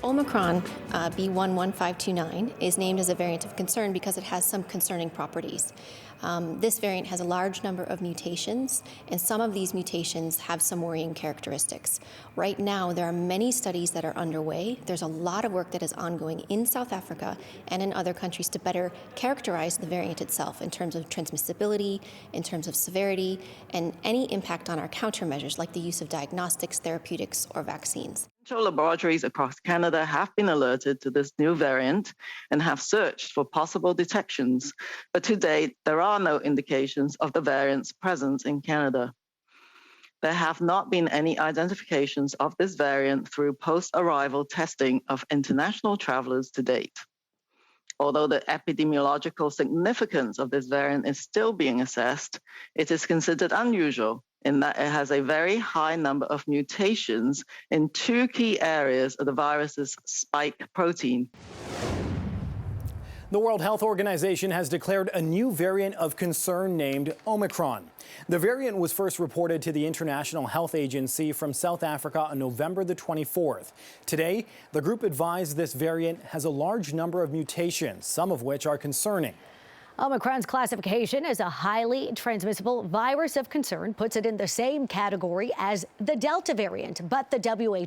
Omicron B11529 is named as a variant of concern because it has some concerning properties. This variant has a large number of mutations, and some of these mutations have some worrying characteristics. Right now, there are many studies that are underway. There's a lot of work that is ongoing in South Africa and in other countries to better characterize the variant itself in terms of transmissibility, in terms of severity, and any impact on our countermeasures like the use of diagnostics, therapeutics, or vaccines. Laboratories across Canada have been alerted to this new variant and have searched for possible detections, but to date, there are no indications of the variant's presence in Canada. There have not been any identifications of this variant through post-arrival testing of international travelers to date. Although the epidemiological significance of this variant is still being assessed, it is considered unusual in that it has a very high number of mutations in two key areas of the virus's spike protein. The World Health Organization has declared a new variant of concern named Omicron. The variant was first reported to the International Health Agency from South Africa on November the 24th. Today, the group advised this variant has a large number of mutations, some of which are concerning. Omicron's classification as a highly transmissible virus of concern puts it in the same category as the Delta variant, but the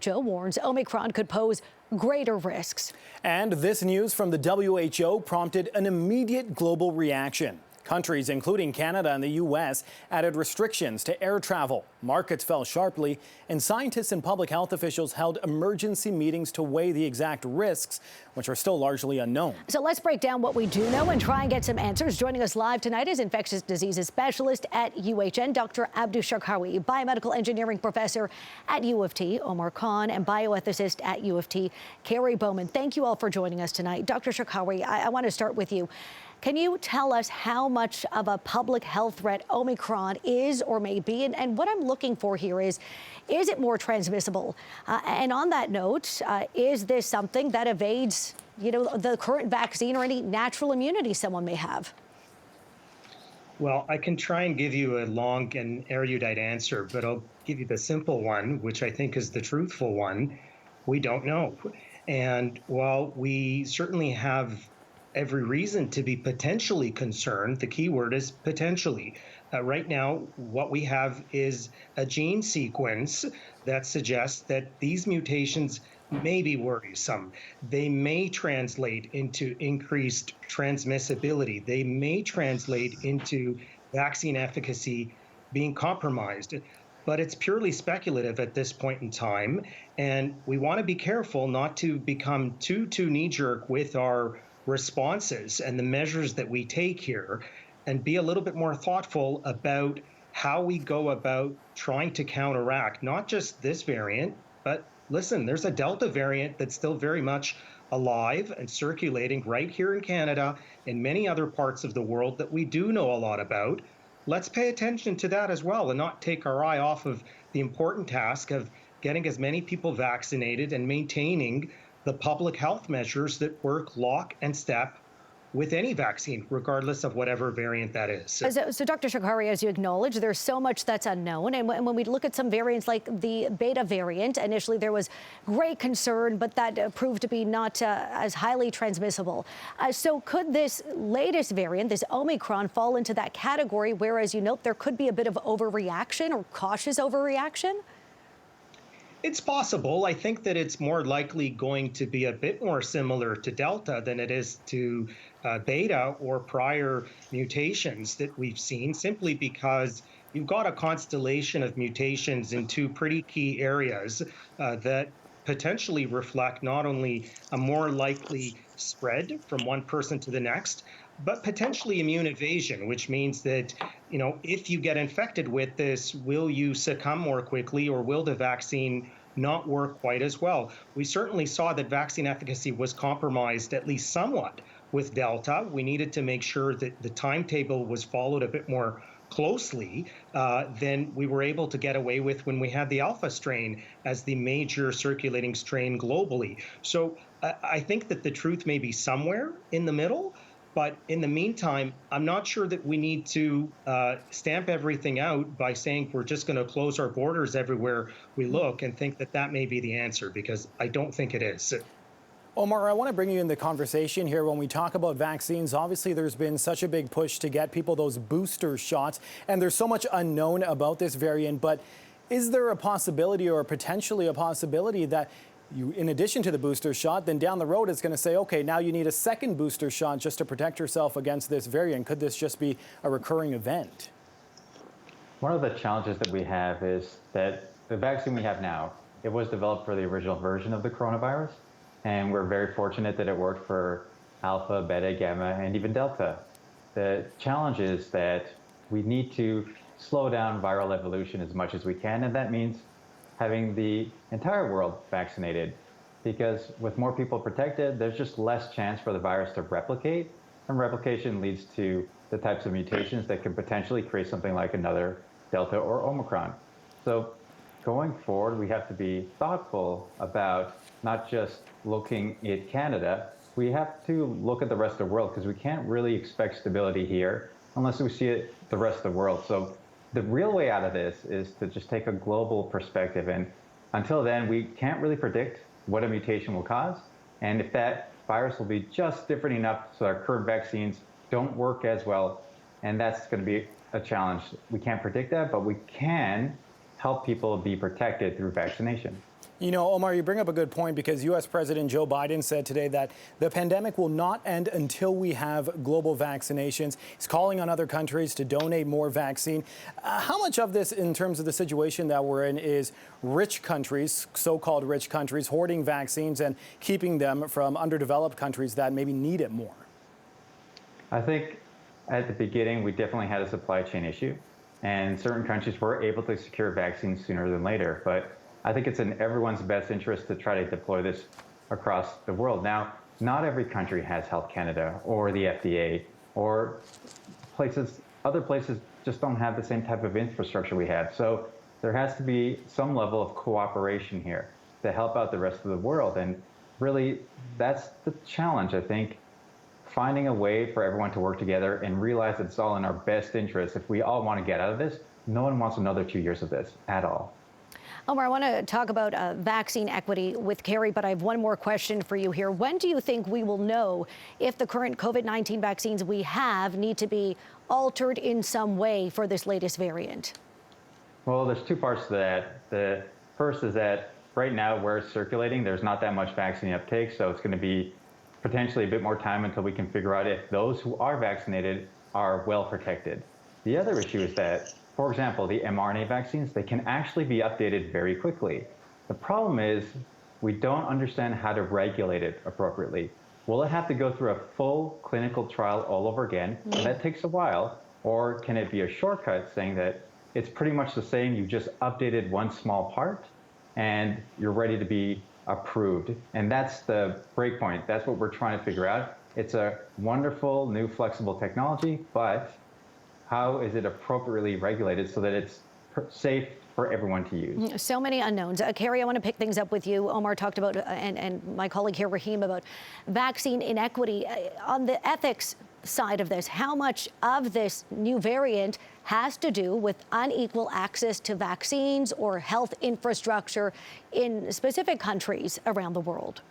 WHO warns Omicron could pose greater risks. And this news from the WHO prompted an immediate global reaction. Countries, including Canada and the U.S., added restrictions to air travel. Markets fell sharply, and scientists and public health officials held emergency meetings to weigh the exact risks, which are still largely unknown. So let's break down what we do know and try and get some answers. Joining us live tonight is infectious diseases specialist at UHN, Dr. Abdu Sharkawy, biomedical engineering professor at U of T, Omar Khan, and bioethicist at U of T, Kerry Bowman. Thank you all for joining us tonight. Dr. Sharkawy, I want to start with you. Can you tell us how much of a public health threat Omicron is or may be? And what I'm looking for here is it more transmissible? And on that note, is this something that evades, the current vaccine or any natural immunity someone may have? Well, I can try and give you a long and erudite answer, but I'll give you the simple one, which I think is the truthful one. We don't know. And while we certainly have every reason to be potentially concerned, the key word is potentially. Right now, what we have is a gene sequence that suggests that these mutations may be worrisome. They may translate into increased transmissibility. They may translate into vaccine efficacy being compromised. But it's purely speculative at this point in time. And we want to be careful not to become too knee-jerk with our responses and the measures that we take here, and be a little bit more thoughtful about how we go about trying to counteract not just this variant, but listen, there's a Delta variant that's still very much alive and circulating right here in Canada and many other parts of the world that we do know a lot about. Let's pay attention to that as well and not take our eye off of the important task of getting as many people vaccinated and maintaining the public health measures that work lock and step with any vaccine, regardless of whatever variant that is. So Dr. Sharkawy, as you acknowledge, there's so much that's unknown. And when we look at some variants like the Beta variant, initially there was great concern, but that proved to be not as highly transmissible. So could this latest variant, this Omicron, fall into that category where, as you note, there could be a bit of overreaction or cautious overreaction? It's possible. I think that it's more likely going to be a bit more similar to Delta than it is to Beta or prior mutations that we've seen, simply because you've got a constellation of mutations in two pretty key areas that potentially reflect not only a more likely spread from one person to the next, but potentially immune evasion, which means that, if you get infected with this, will you succumb more quickly, or will the vaccine not work quite as well? We certainly saw that vaccine efficacy was compromised at least somewhat with Delta. We needed to make sure that the timetable was followed a bit more closely than we were able to get away with when we had the Alpha strain as the major circulating strain globally. So I think that the truth may be somewhere in the middle. But in the meantime, I'm not sure that we need to stamp everything out by saying we're just going to close our borders everywhere we look and think that that may be the answer, because I don't think it is. Omar, I want to bring you in the conversation here when we talk about vaccines. Obviously, there's been such a big push to get people those booster shots, and there's so much unknown about this variant. But is there a possibility or potentially a possibility that you, in addition to the booster shot, then down the road it's going to say, okay, now you need a second booster shot just to protect yourself against this variant? Could this just be a recurring event? One of the challenges that we have is that the vaccine we have now, it was developed for the original version of the coronavirus. And we're very fortunate that it worked for Alpha, Beta, Gamma, and even Delta. The challenge is that we need to slow down viral evolution as much as we can, and that means having the entire world vaccinated. Because with more people protected, there's just less chance for the virus to replicate, and replication leads to the types of mutations that can potentially create something like another Delta or Omicron. So going forward, we have to be thoughtful about not just looking at Canada, we have to look at the rest of the world, because we can't really expect stability here unless we see it the rest of the world. So the real way out of this is to just take a global perspective. And until then, we can't really predict what a mutation will cause, and if that virus will be just different enough so our current vaccines don't work as well. And that's going to be a challenge. We can't predict that, but we can help people be protected through vaccination. You know, Omar, you bring up a good point, because U.S. President Joe Biden said today that the pandemic will not end until we have global vaccinations. He's calling on other countries to donate more vaccine. How much of this, in terms of the situation that we're in, is rich countries, so-called rich countries, hoarding vaccines and keeping them from underdeveloped countries that maybe need it more? I think at the beginning, we definitely had a supply chain issue, and certain countries were able to secure vaccines sooner than later. But I think it's in everyone's best interest to try to deploy this across the world. Now, not every country has Health Canada or the FDA, or other places just don't have the same type of infrastructure we have. So there has to be some level of cooperation here to help out the rest of the world. And really, that's the challenge, I think, finding a way for everyone to work together and realize that it's all in our best interest. If we all want to get out of this, no one wants another 2 years of this at all. Omar, I want to talk about vaccine equity with Kerry, but I have one more question for you here. When do you think we will know if the current COVID-19 vaccines we have need to be altered in some way for this latest variant? Well, there's two parts to that. The first is that right now, where it's circulating, there's not that much vaccine uptake, so it's going to be potentially a bit more time until we can figure out if those who are vaccinated are well protected. The other issue is that, for example, the mRNA vaccines, they can actually be updated very quickly. The problem is we don't understand how to regulate it appropriately. Will it have to go through a full clinical trial all over again? And that takes a while. Or can it be a shortcut saying that it's pretty much the same, you just updated one small part and you're ready to be approved? And that's the breakpoint. That's what we're trying to figure out. It's a wonderful new flexible technology, but how is it appropriately regulated so that it's safe for everyone to use? So many unknowns. Kerry, I want to pick things up with you. Omar talked about, and my colleague here, Rahim, about vaccine inequity. On the ethics side of this, how much of this new variant has to do with unequal access to vaccines or health infrastructure in specific countries around the world?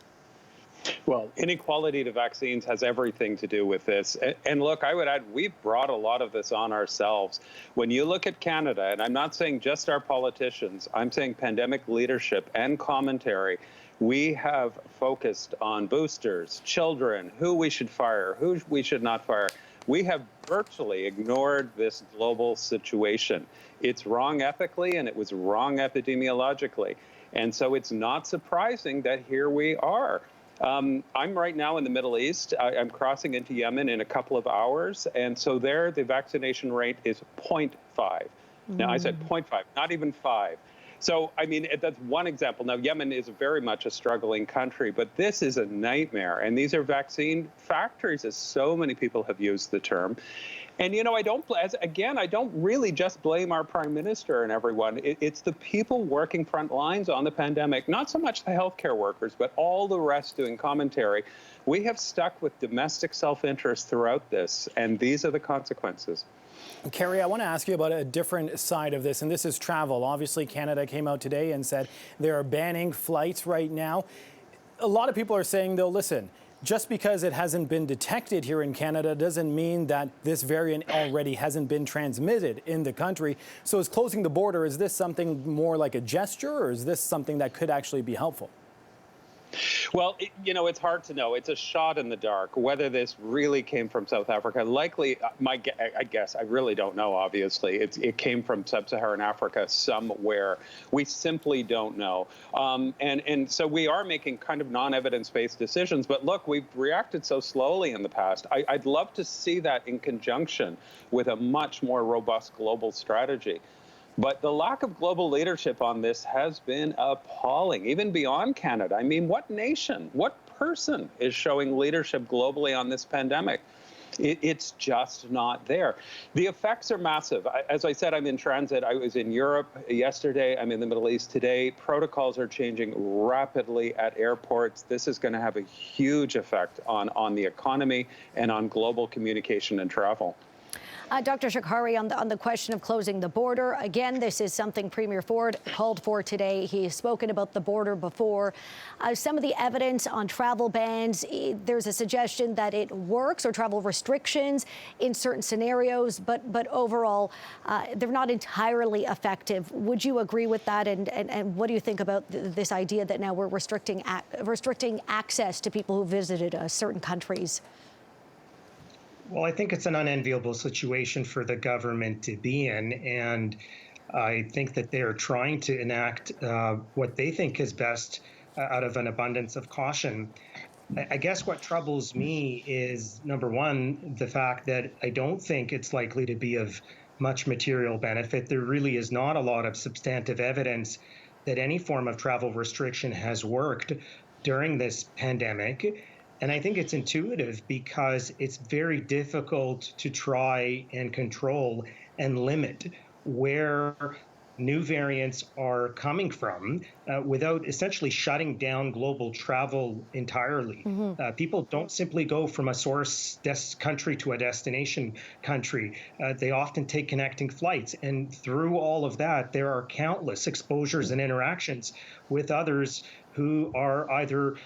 Well, inequality to vaccines has everything to do with this. And look, I would add, we've brought a lot of this on ourselves. When you look at Canada, and I'm not saying just our politicians, I'm saying pandemic leadership and commentary, we have focused on boosters, children, who we should fire, who we should not fire. We have virtually ignored this global situation. It's wrong ethically, and it was wrong epidemiologically. And so it's not surprising that here we are. I'm right now in the Middle East. I'm crossing into Yemen in a couple of hours. And so there, the vaccination rate is 0.5. Now, I said 0.5, not even 5. So, I mean, that's one example. Now, Yemen is very much a struggling country, but this is a nightmare. And these are vaccine factories, as so many people have used the term. And, you know, I don't really just blame our prime minister and everyone. It's the people working front lines on the pandemic, not so much the healthcare workers, but all the rest doing commentary. We have stuck with domestic self-interest throughout this, and these are the consequences. Kerry, I want to ask you about a different side of this, and this is travel. Obviously, Canada came out today and said they are banning flights right now. A lot of people are saying, though, listen, just because it hasn't been detected here in Canada doesn't mean that this variant already hasn't been transmitted in the country. So is closing the border, is this something more like a gesture, or is this something that could actually be helpful? Well, it's hard to know. It's a shot in the dark whether this really came from South Africa. Likely, I guess, I really don't know, obviously. It came from sub-Saharan Africa somewhere. We simply don't know. And so we are making kind of non-evidence-based decisions. But look, we've reacted so slowly in the past. I'd love to see that in conjunction with a much more robust global strategy. But the lack of global leadership on this has been appalling, even beyond Canada. I mean, what nation, what person is showing leadership globally on this pandemic? It's just not there. The effects are massive. As I said, I'm in transit. I was in Europe yesterday. I'm in the Middle East today. Protocols are changing rapidly at airports. This is going to have a huge effect on the economy and on global communication and travel. Dr. Sharkawy, on the question of closing the border, again, this is something Premier Ford called for today. He has spoken about the border before. Some of the evidence on travel bans, there's a suggestion that it works, or travel restrictions in certain scenarios, but overall, they're not entirely effective. Would you agree with that? And what do you think about this idea that now we're restricting access to people who visited certain countries? Well, I think it's an unenviable situation for the government to be in, and I think that they're trying to enact what they think is best out of an abundance of caution. I guess what troubles me is, number one, the fact that I don't think it's likely to be of much material benefit. There really is not a lot of substantive evidence that any form of travel restriction has worked during this pandemic. And I think it's intuitive because it's very difficult to try and control and limit where new variants are coming from without essentially shutting down global travel entirely. People don't simply go from a source country to a destination country. They often take connecting flights. And through all of that, there are countless exposures and interactions with others who are either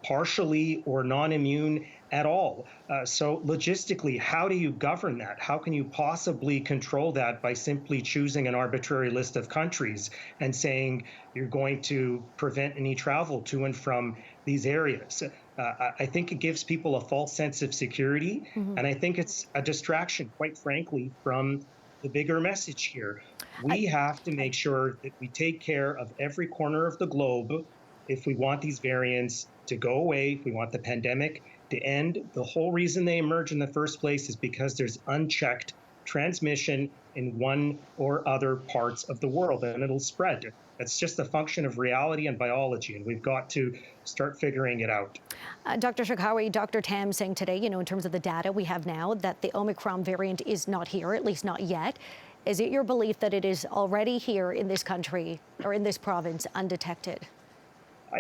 partially or non-immune at all. So logistically, how do you govern that? How can you possibly control that by simply choosing an arbitrary list of countries and saying you're going to prevent any travel to and from these areas? I think it gives people a false sense of security, and I think it's a distraction, quite frankly, from the bigger message here. We have to make sure that we take care of every corner of the globe if we want these variants to go away, if we want the pandemic to end. The whole reason they emerge in the first place is because there's unchecked transmission in one or other parts of the world, and it'll spread. That's just a function of reality and biology, and we've got to start figuring it out. Dr. Sharkawy, Dr. Tam saying today, in terms of the data we have now, that the Omicron variant is not here, at least not yet. Is it your belief that it is already here in this country or in this province undetected?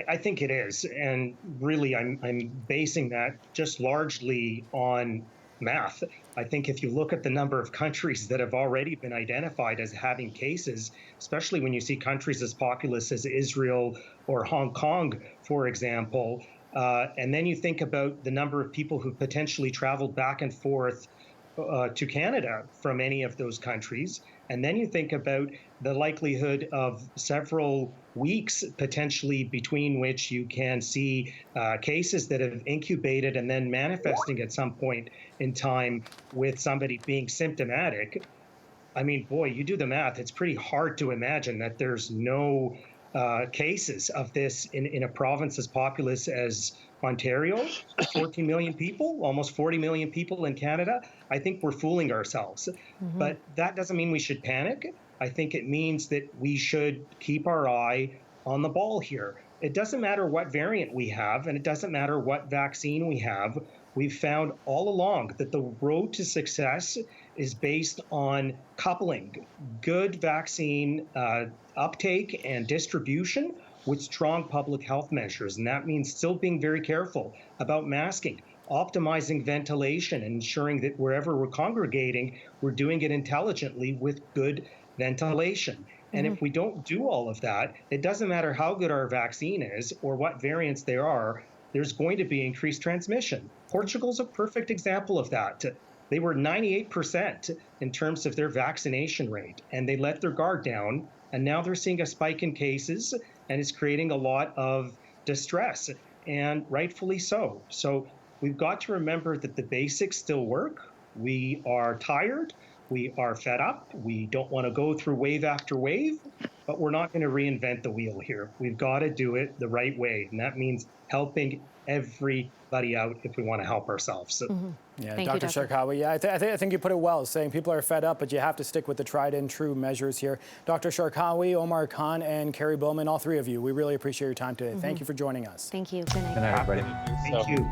I think it is, and really I'm basing that just largely on math. I think if you look at the number of countries that have already been identified as having cases, especially when you see countries as populous as Israel or Hong Kong, for example, and then you think about the number of people who potentially traveled back and forth to Canada from any of those countries, and then you think about the likelihood of several weeks potentially between which you can see cases that have incubated and then manifesting at some point in time with somebody being symptomatic. I mean, boy, you do the math, it's pretty hard to imagine that there's no cases of this in a province as populous as Ontario, 14 million people, almost 40 million people in Canada. I think we're fooling ourselves. But that doesn't mean we should panic. I think it means that we should keep our eye on the ball here. It doesn't matter what variant we have, and it doesn't matter what vaccine we have. We've found all along that the road to success is based on coupling good vaccine uptake and distribution with strong public health measures. And that means still being very careful about masking, optimizing ventilation, and ensuring that wherever we're congregating, we're doing it intelligently with good ventilation. And if we don't do all of that, it doesn't matter how good our vaccine is or what variants there are, there's going to be increased transmission. Portugal's a perfect example of that. They were 98% in terms of their vaccination rate, and they let their guard down. And now they're seeing a spike in cases, and it's creating a lot of distress, and rightfully so. So we've got to remember that the basics still work. We are tired. We are fed up. We don't want to go through wave after wave, but we're not going to reinvent the wheel here. We've got to do it the right way, and that means helping everybody out if we want to help ourselves. Yeah, Thank Dr. you, Doctor. Sharkawy, yeah, I think you put it well, saying people are fed up, but you have to stick with the tried and true measures here. Dr. Sharkawy, Omar Khan, and Kerry Bowman, all three of you, we really appreciate your time today. Thank you for joining us. Thank you. Good night. Good night, everybody. Thank you.